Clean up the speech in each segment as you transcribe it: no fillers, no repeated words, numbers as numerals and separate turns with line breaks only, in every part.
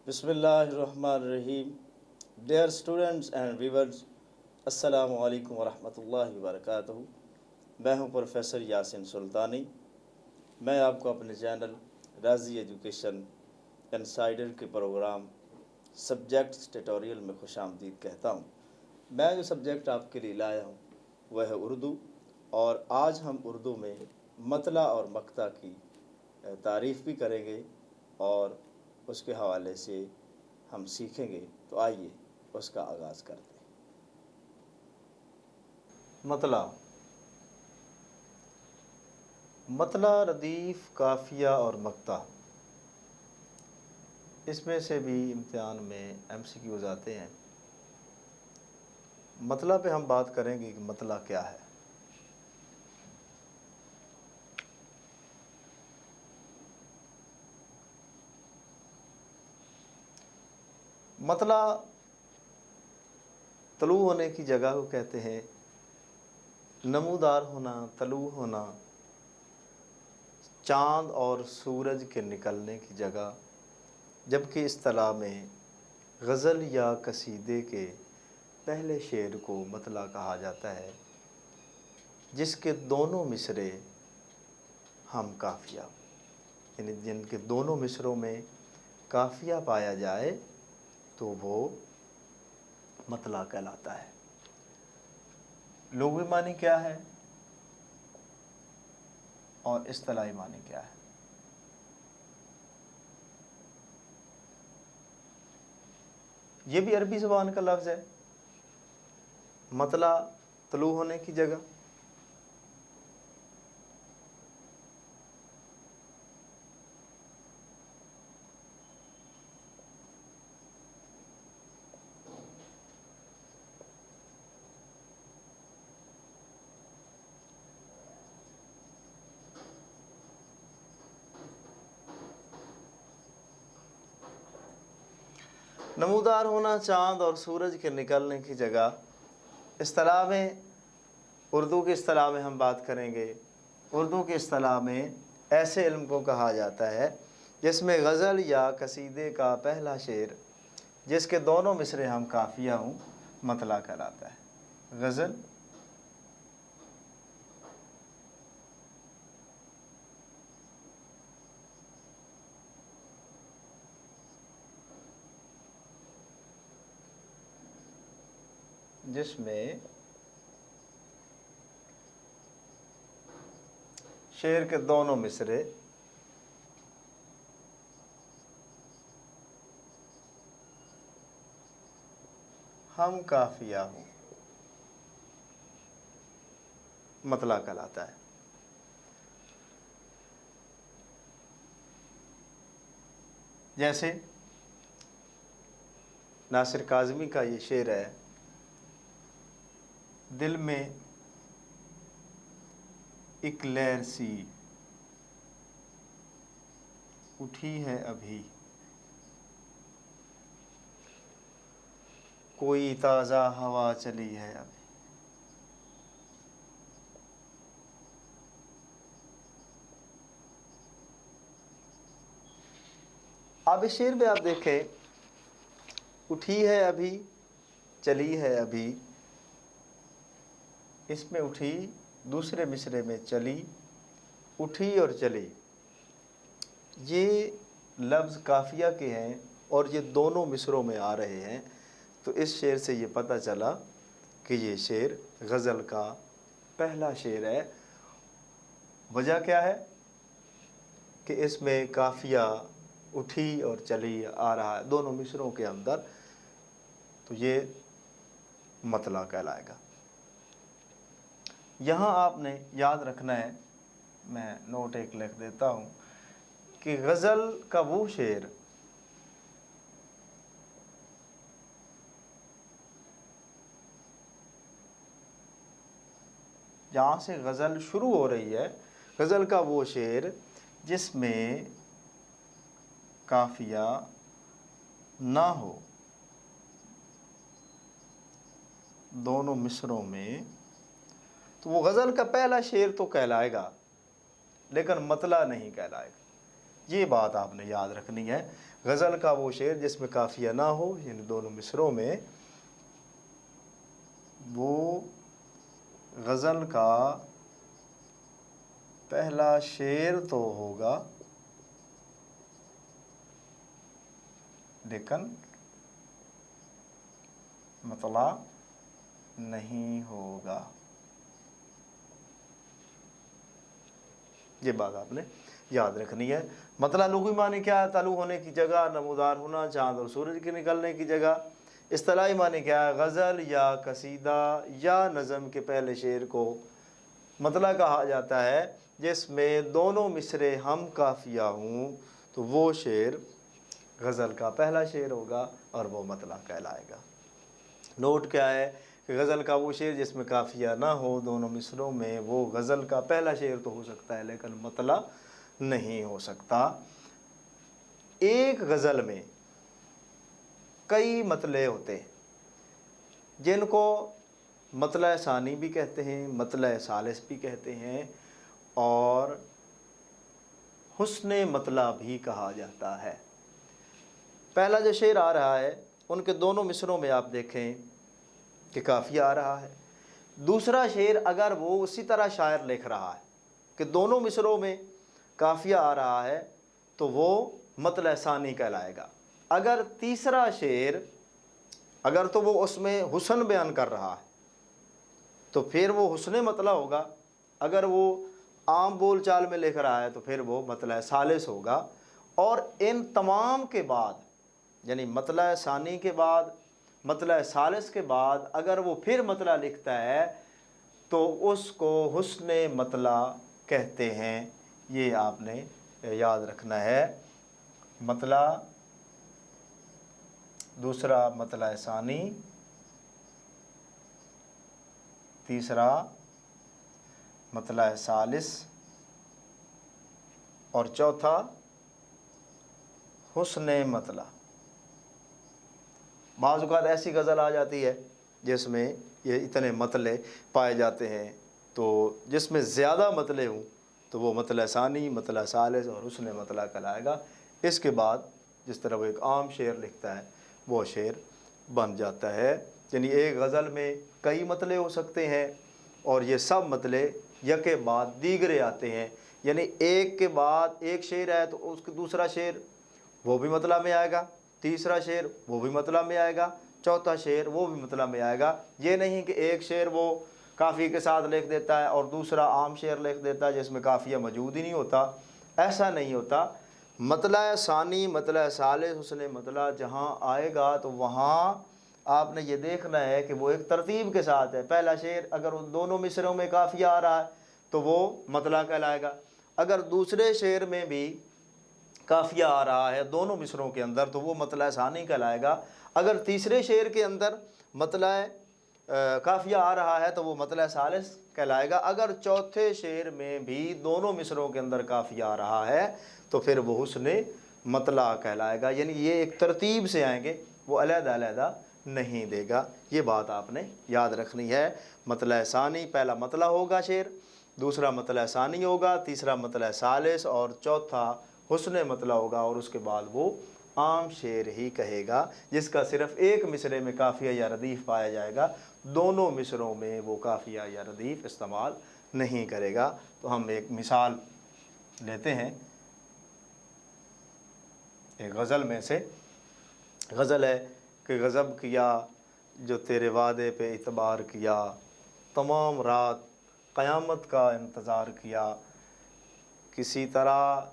बिस्मिल्लाहिर्रहमानिर्रहीम। Dear students and viewers, अस्सलामु अलैकुम वरहमतुल्लाहि वबरकातुहू। मैं हूं प्रोफेसर यासिन सुल्तानी। मैं आपको अपने चैनल राजी एजुकेशन इनसाइडर के प्रोग्राम सब्जेक्ट्स ट्यूटोरियल में खुशामदीद कहता हूं। मैं जो सब्जेक्ट आपके लिए लाया हूं वह है उर्दू, और आज हम उर्दू में मतला और मक्ता की तारीफ़ भी करेंगे और उसके हवाले से हम सीखेंगे। तो आइए उसका आगाज़ करते हैं। मतला, रदीफ़, काफ़िया और मक्ता, इसमें से भी इम्तिहान में MCQs आते हैं। मतला पे हम बात करेंगे कि मतला क्या है। मतला तलू होने की जगह को कहते हैं, नमूदार होना, तलू होना, चाँद और सूरज के निकलने की जगह। जबकि इस्तिलाह में गज़ल या कसीदे के पहले शेर को मतला कहा जाता है, जिसके दोनों मिसरे हम काफ़िया, यानी जिनके दोनों मिसरों में काफ़िया पाया जाए तो वो मतला कहलाता है। लुग़वी मानी क्या है और इस्तिलाही मानी क्या है? ये भी अरबी ज़बान का लफ्ज़ है, मतला तलू होने की जगह। नमूदार होना, चाँद और सूरज के निकलने की जगह। इस्तिलाह में, उर्दू की इस्तिलाह में हम बात करेंगे। उर्दू की इस्तिलाह में ऐसे इल्म को कहा जाता है जिसमें गज़ल या कसीदे का पहला शेर, जिसके दोनों मिसरे हम काफ़िया हों, मतला कहलाता है। गज़ल जिसमें शेर के दोनों मिसरे हम काफ़िया हों, मतला कहलाता है। जैसे नासिर काज़मी का ये शेर है, दिल में एक लहर सी उठी है अभी, कोई ताज़ा हवा चली है अभी। अब इस शेर में आप देखें, उठी है अभी, चली है अभी। इसमें उठी, दूसरे मिसरे में चली, उठी और चली, ये लफ्ज़ काफ़िया के हैं और ये दोनों मिसरों में आ रहे हैं। तो इस शेर से ये पता चला कि ये शेर गज़ल का पहला शेर है। वजह क्या है कि इसमें काफ़िया उठी और चली आ रहा है दोनों मिसरों के अंदर, तो ये मतला कहलाएगा। यहाँ आपने याद रखना है, मैं नोट एक लिख देता हूँ, कि गज़ल का वो शेर जहाँ से गज़ल शुरू हो रही है, गज़ल का वो शेर जिसमें काफ़िया ना हो दोनों मिसरों में, तो वो गज़ल का पहला शेर तो कहलाएगा लेकिन मतला नहीं कहलाएगा। ये बात आपने याद रखनी है। गज़ल का वो शेर जिसमें काफिया ना हो, यानी दोनों मिसरों में, वो गज़ल का पहला शेर तो होगा लेकिन मतला नहीं होगा। ये बात आपने याद रखनी है। मतला लुग़वी माने क्या है? तालु होने की जगह, नमूदार होना, चाँद और सूरज के निकलने की जगह। इस्तिलाही माने क्या है? गज़ल या कसीदा या नज़म के पहले शेर को मतला कहा जाता है, जिसमें दोनों मिसरे हम काफिया हूँ, तो वो शेर गज़ल का पहला शेर होगा और वो मतला कहलाएगा। नोट क्या है कि गज़ल का वो शेर जिसमें काफिया ना हो दोनों मिसरों में, वो गज़ल का पहला शेर तो हो सकता है लेकिन मतला नहीं हो सकता। एक गज़ल में कई मतले होते हैं जिनको मतला सानी भी कहते हैं, मतला सालिस भी कहते हैं और हुस्ने मतला भी कहा जाता है। पहला जो शेर आ रहा है उनके दोनों मिसरों में आप देखें कि काफ़िया आ रहा है। दूसरा शेर अगर वो उसी तरह शायर लिख रहा है कि दोनों मिसरों में काफ़िया आ रहा है तो वो मतला सानी कहलाएगा। अगर तीसरा शेर अगर तो वो उसमें हुस्न बयान कर रहा है तो फिर वो हुस्ने मतला होगा। अगर वो आम बोल चाल में लिख रहा है तो फिर वो मतला सालिस होगा। और इन तमाम के बाद, यानी मतला सानी के बाद, मतला सालिस के बाद अगर वो फिर मतला लिखता है तो उसको हुस्ने मतला कहते हैं। ये आपने याद रखना है। मतला, दूसरा मतला सानी, तीसरा मतला सालिस और चौथा हुस्ने मतला। बाज़ औक़ात ऐसी गज़ल आ जाती है जिसमें ये इतने मतले पाए जाते हैं, तो जिसमें ज़्यादा मतले हों तो वो मतला सानी, मतला सालिस और हुस्ने मतला कहलाएगा। इसके बाद जिस तरह वो एक आम शेर लिखता है वो शेर बन जाता है। यानी एक गज़ल में कई मतले हो सकते हैं और ये सब मतले यके बाद दीगरे आते हैं। यानी एक के बाद एक शेर है तो उसके दूसरा शेर वो भी मतला में आएगा, तीसरा शेर वो भी मतला में आएगा, चौथा शेर वो भी मतला में आएगा। ये नहीं कि एक शेर वो काफ़ी के साथ लिख देता है और दूसरा आम शेर लिख देता है जिसमें काफ़िया मौजूद ही नहीं होता। ऐसा नहीं होता। मतला सानी, मतला सालिस, हुस्ने मतला जहाँ आएगा तो वहाँ आपने ये देखना है कि वो एक तरतीब के साथ है। पहला शेर अगर उन दोनों मिसरों में काफ़िया आ रहा है तो वो मतला कहलाएगा। अगर दूसरे शेर में भी काफ़िया आ रहा है दोनों मिसरों के अंदर तो वो मतला सानी कहलाएगा। अगर तीसरे शेर के अंदर मतला काफ़िया आ रहा है तो वो मतला सालिस कहलाएगा। अगर चौथे शेर में भी दोनों मिसरों के अंदर काफ़िया आ रहा है तो फिर वो हुस्ने मतला कहलाएगा। यानी ये एक तरतीब से आएंगे, वो अलग-अलग नहीं देगा। ये बात आपने याद रखनी है। मतला सानी पहला मतला होगा शेर, दूसरा मतला सानी होगा, तीसरा मतला सालिस और चौथा हुस्ने मतला होगा और उसके बाद वो आम शेर ही कहेगा जिसका सिर्फ़ एक मिसरे में काफ़िया या रदीफ़ पाया जाएगा, दोनों मिसरों में वो काफ़िया या रदीफ़ इस्तेमाल नहीं करेगा। तो हम एक मिसाल लेते हैं एक गज़ल में से। गज़ल है कि गज़ब किया जो तेरे वादे पे इतबार किया, तमाम रात क़यामत का इंतज़ार किया, किसी तरह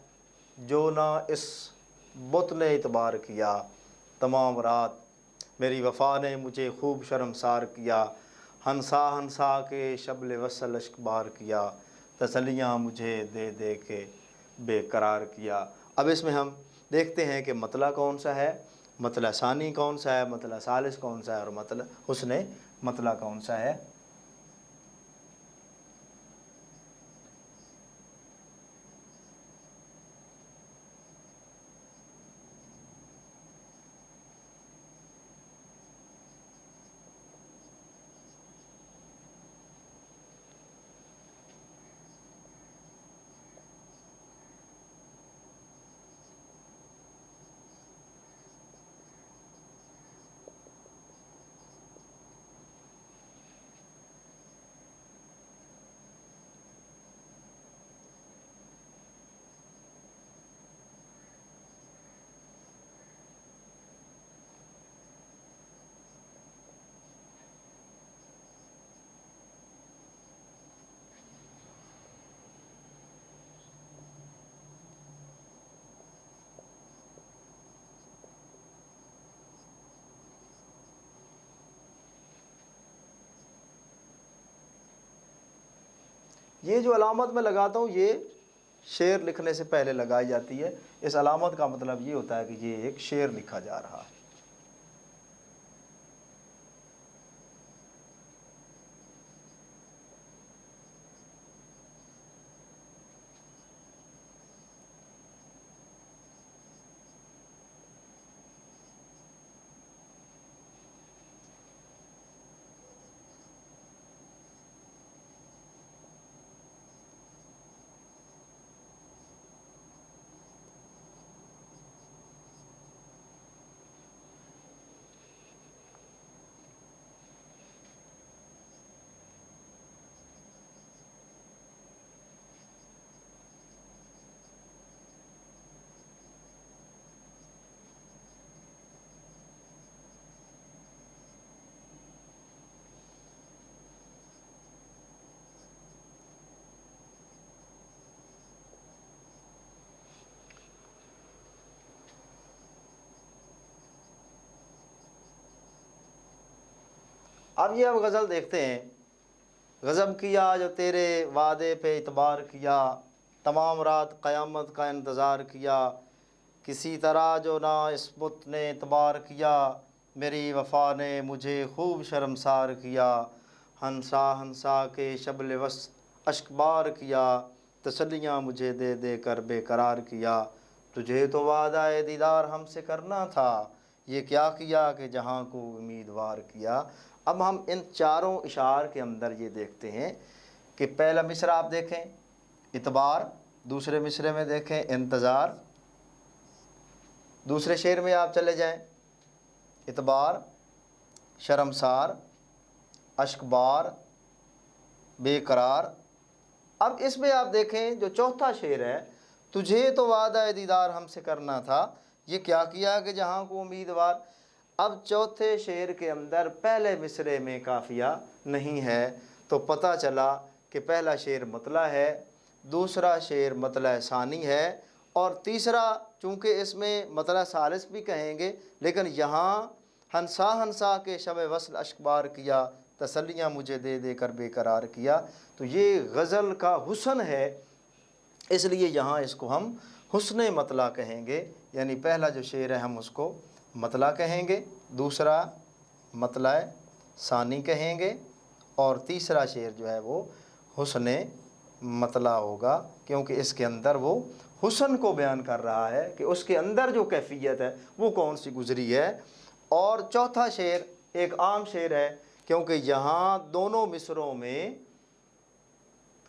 जो ना इस बुत ने इतबार किया, तमाम रात मेरी वफ़ा ने मुझे खूब शर्मसार किया, हंसा हंसा के शब्ल वसल अश्कबार किया, तसल्लियाँ मुझे दे दे के बेकरार किया। अब इसमें हम देखते हैं कि मतला कौन सा है, मतला सानी कौन सा है, मतला सालिस कौन सा है और मतला हुस्ने मतला कौन सा है। ये जो अलामत मैं लगाता हूँ ये शेर लिखने से पहले लगाई जाती है। इस अलामत का मतलब ये होता है कि ये एक शेर लिखा जा रहा है। अब ये अब गज़ल देखते हैं। गज़ब किया जो तेरे वादे पे इतबार किया, तमाम रात क़यामत का इंतज़ार किया, किसी तरह जो ना इस बुत ने इतबार किया, मेरी वफ़ा ने मुझे खूब शर्मसार किया। हंसा हंसा के शबल वस अश्कबार किया, तसल्लियाँ मुझे दे दे कर बेकरार किया। तुझे तो वादा दीदार हमसे करना था, ये क्या किया कि जहाँ को उम्मीदवार किया। अब हम इन चारों इशार के अंदर ये देखते हैं कि पहला मिसरा आप देखें इतबार, दूसरे मिसरे में देखें इंतज़ार, दूसरे शेर में आप चले जाएं इतबार, शर्मसार, अश्कबार, बेकरार। अब इसमें आप देखें जो चौथा शेर है, तुझे तो वादा दीदार हमसे करना था, ये क्या किया कि जहाँ को उम्मीदवार। अब चौथे शेर के अंदर पहले मिसरे में काफिया नहीं है, तो पता चला कि पहला शेर मतला है, दूसरा शेर मतला सानी है, और तीसरा चूँकि इसमें मतला सालिस भी कहेंगे, लेकिन यहाँ हंसा हंसा के शब वस्ल अश्कबार किया, तसल्लियाँ मुझे दे दे कर बेकरार किया। तो ये गज़ल का हुस्न है, इसलिए यहाँ इसको हम हुस्न मतला कहेंगे। यानी पहला जो शेर है हम उसको मतला कहेंगे, दूसरा मतला सानी कहेंगे, और तीसरा शेर जो है वो हुस्न मतला होगा, क्योंकि इसके अंदर वो हुस्न को बयान कर रहा है कि उसके अंदर जो कैफियत है वो कौन सी गुज़री है। और चौथा शेर एक आम शेर है, क्योंकि यहाँ दोनों मिसरों में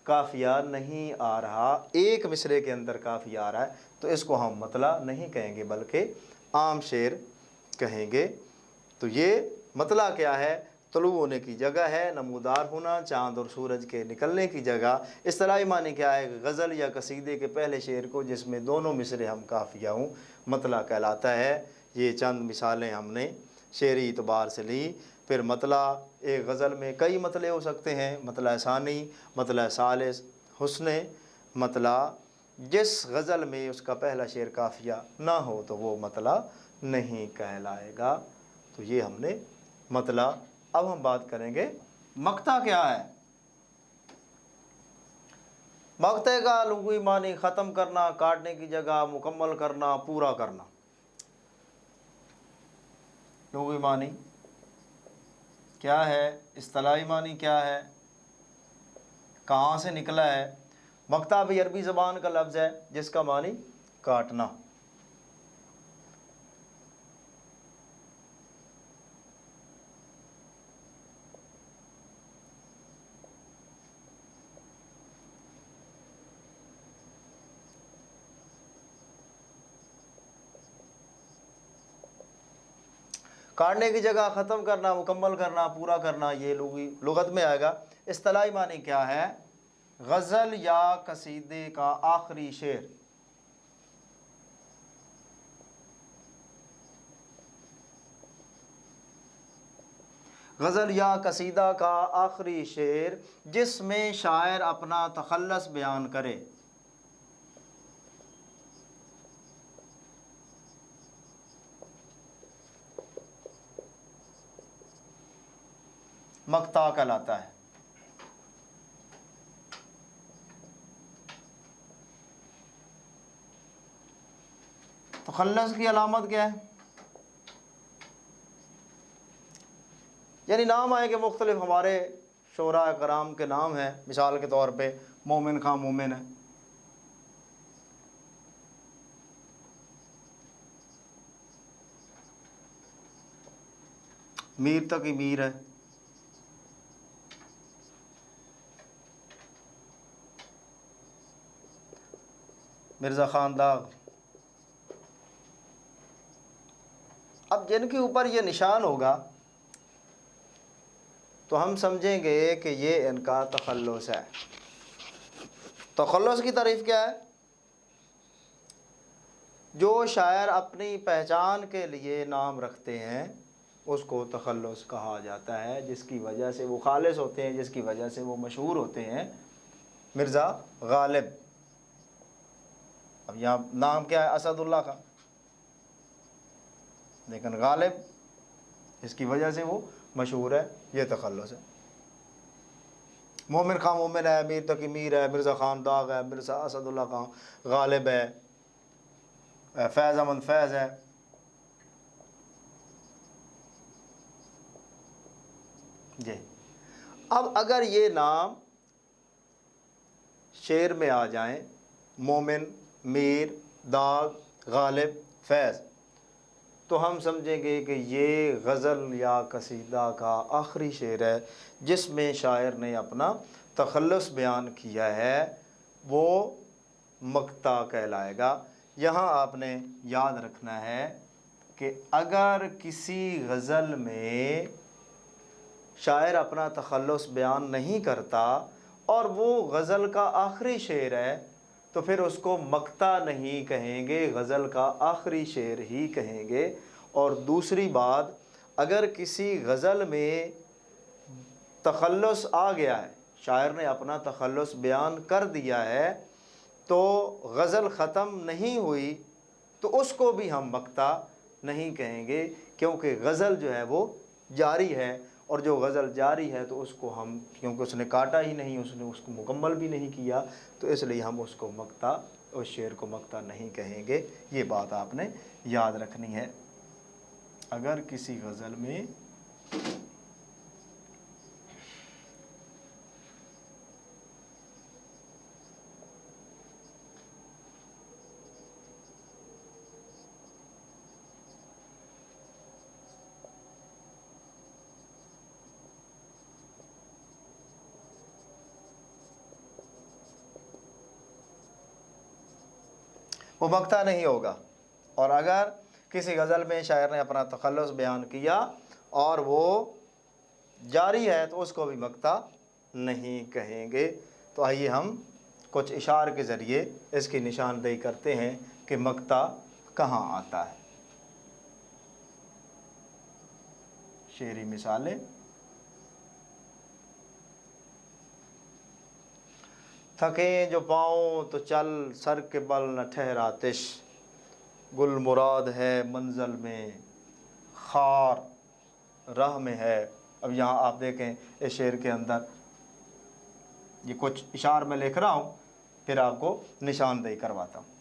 काफिया नहीं आ रहा, एक मिसरे के अंदर काफिया आ रहा है, तो इसको हम मतला नहीं कहेंगे बल्कि आम शेर कहेंगे। तो ये मतला क्या है? तलू होने की जगह है, नमूदार होना, चाँद और सूरज के निकलने की जगह। इस्तिलाही मानी क्या है? गज़ल या कसीदे के पहले शेर को जिसमें दोनों मिसरे हम काफिया हूँ मतला कहलाता है। ये चंद मिसालें हमने शेरी इतबार से ली। फिर मतला एक गज़ल में कई मतले हो सकते हैं, मतला सानी, मतला सालिस, हुस्न मतला। जिस गज़ल में उसका पहला शेर काफिया ना हो तो वो मतला नहीं कहलाएगा। तो ये हमने मतला। अब हम बात करेंगे मक्ता क्या है। मक्ते का लुग़वी मानी ख़त्म करना, काटने की जगह, मुकम्मल करना, पूरा करना। लुग़वी मानी क्या है, इस्तिलाही मानी क्या है, कहाँ से निकला है? मक्ता भी अरबी ज़बान का लफ्ज़ है जिसका मानी काटना। काटने की जगह, ख़त्म करना, मुकम्मल करना, पूरा करना, ये लुगत में आएगा। इस्तिलाही मानी क्या है? गज़ल या कसीदे का आखिरी शेर। गज़ल या कसीदा का आखिरी शेर जिसमें शायर अपना तखल्लुस बयान करे। मक्ता कहलाता है। तखल्लुस की अलामत क्या है? यानी नाम आए कि मुख्तलिफ हमारे शोरा कराम के नाम हैं, मिसाल के तौर पे मोमिन खां मोमिन है, मीर तक मीर है, मिर्ज़ा खान दाग। अब जिनके ऊपर ये निशान होगा तो हम समझेंगे कि ये इनका तखल्लुस है। तखल्लुस की तारीफ़ क्या है? जो शायर अपनी पहचान के लिए नाम रखते हैं उसको तखल्लुस कहा जाता है, जिसकी वजह से वो खालिस होते हैं, जिसकी वजह से वो मशहूर होते हैं। मिर्ज़ा गालिब, अब यहाँ नाम क्या है? असदुल्ला का, लेकिन गालिब इसकी वजह से वो मशहूर है, ये तखल्लुस है। मोमिन खां मोमिन है, मीर तकी मीर है, मिर्ज़ा खान दाग है, मिर्ज़ा असदुल्ला खां गालिब है, फैज़ अहमद फैज़ है। जी, अब अगर ये नाम शेर में आ जाएं, मोमिन, मीर, दाग, गालिब, फैज़, तो हम समझेंगे कि ये गज़ल या कसीदा का आखिरी शेर है जिसमें शायर ने अपना तखल्लुस बयान किया है, वो मक्ता कहलाएगा। यहाँ आपने याद रखना है कि अगर किसी गज़ल में शायर अपना तखल्लुस बयान नहीं करता और वो गज़ल का आखिरी शेर है तो फिर उसको मक्ता नहीं कहेंगे, गज़ल का आखिरी शेर ही कहेंगे। और दूसरी बात, अगर किसी गज़ल में तखल्लुस आ गया है, शायर ने अपना तखल्लुस बयान कर दिया है, तो गज़ल ख़त्म नहीं हुई तो उसको भी हम मक्ता नहीं कहेंगे, क्योंकि गज़ल जो है वो जारी है, और जो गज़ल जारी है तो उसको हम, क्योंकि उसने काटा ही नहीं, उसने उसको मुकम्मल भी नहीं किया, तो इसलिए हम उसको मक्ता, उस शेर को मक्ता नहीं कहेंगे। ये बात आपने याद रखनी है। अगर किसी गज़ल में वो मक्ता नहीं होगा, और अगर किसी गज़ल में शायर ने अपना तखल्लुस बयान किया और वो जारी है तो उसको भी मक्ता नहीं कहेंगे। तो आइए हम कुछ इशार के ज़रिए इसकी निशानदेही करते हैं कि मक्ता कहाँ आता है। शेरी मिसालें, थके जो पाँव तो चल, सर के बल न ठहरातिश, गुल मुराद है मंज़ल में, खार राह में है। अब यहाँ आप देखें इस शेर के अंदर ये कुछ इशार मैं लिख रहा हूँ, फिर आपको निशानदेही करवाता हूँ।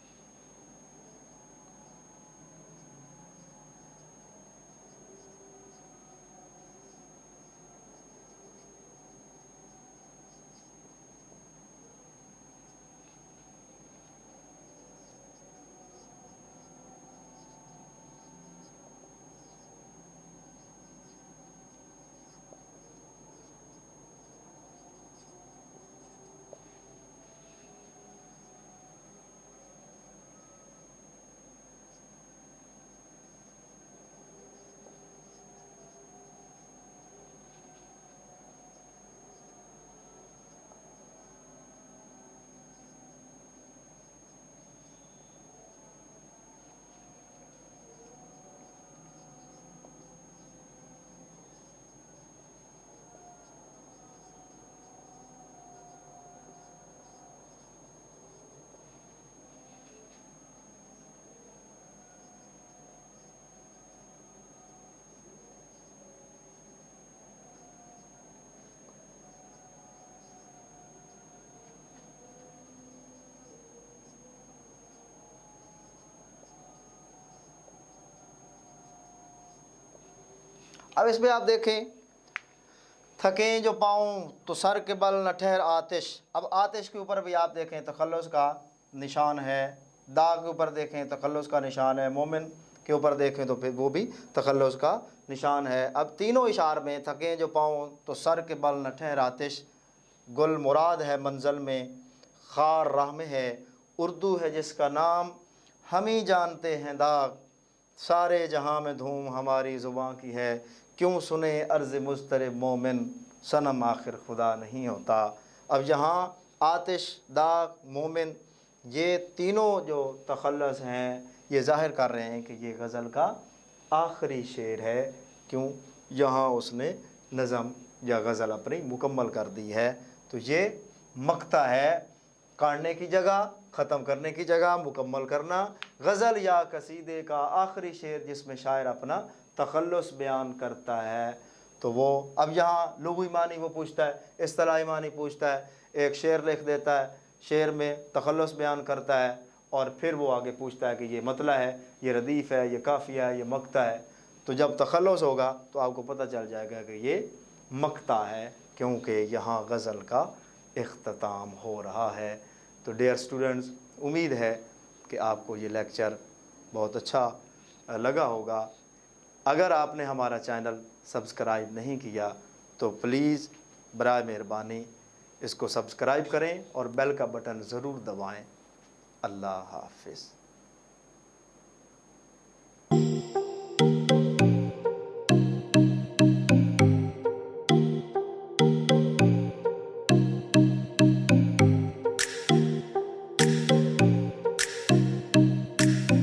अब इसमें आप देखें, थकें जो पाँव तो सर के बल न ठहर आतिश। अब आतिश के ऊपर भी आप देखें तखल्लुस का निशान है, दाग के ऊपर देखें तखल्लुस का निशान है, मोमिन के ऊपर देखें तो फिर वो भी तखल्लुस का निशान है। अब तीनों इशार में, थकें जो पाँव तो सर के बल न ठहर आतिश, गुल मुराद है मंज़ल में, खार राह में है, उर्दू है जिसका नाम, हम ही जानते हैं दाग, सारे जहाँ में धूम हमारी ज़ुबां की है, क्यों सुने अर्ज़ मुज़तरब मोमिन, सनम आखिर खुदा नहीं होता। अब यहाँ आतिश, दाग, मोमिन, ये तीनों जो तखल्लुस हैं ये ज़ाहिर कर रहे हैं कि ये गज़ल का आखिरी शेर है। क्यों? यहाँ उसने नज़म या गज़ल अपनी मुकम्मल कर दी है। तो ये मक्ता है, काटने की जगह, ख़त्म करने की जगह, मुकम्मल करना। गज़ल या कसीदे का आखिरी शेर जिसमें शायर अपना तखल्लुस बयान करता है। तो वो अब यहाँ लुग़वी मानी वो पूछता है, इस्तिलाही मानी पूछता है, एक शेर लिख देता है, शेर में तखल्लुस बयान करता है और फिर वो आगे पूछता है कि ये मतला है, ये रदीफ़ है, ये काफ़िया है, ये मक्ता है। तो जब तखल्लुस होगा तो आपको पता चल जाएगा कि ये मक्ता है, क्योंकि यहाँ गज़ल का इख्तिताम हो रहा है। तो डियर स्टूडेंट्स, उम्मीद है कि आपको ये लेक्चर बहुत अच्छा लगा होगा। अगर आपने हमारा चैनल सब्सक्राइब नहीं किया तो प्लीज़ बराए मेहरबानी इसको सब्सक्राइब करें और बेल का बटन ज़रूर दबाएं। अल्लाह हाफ़िज़।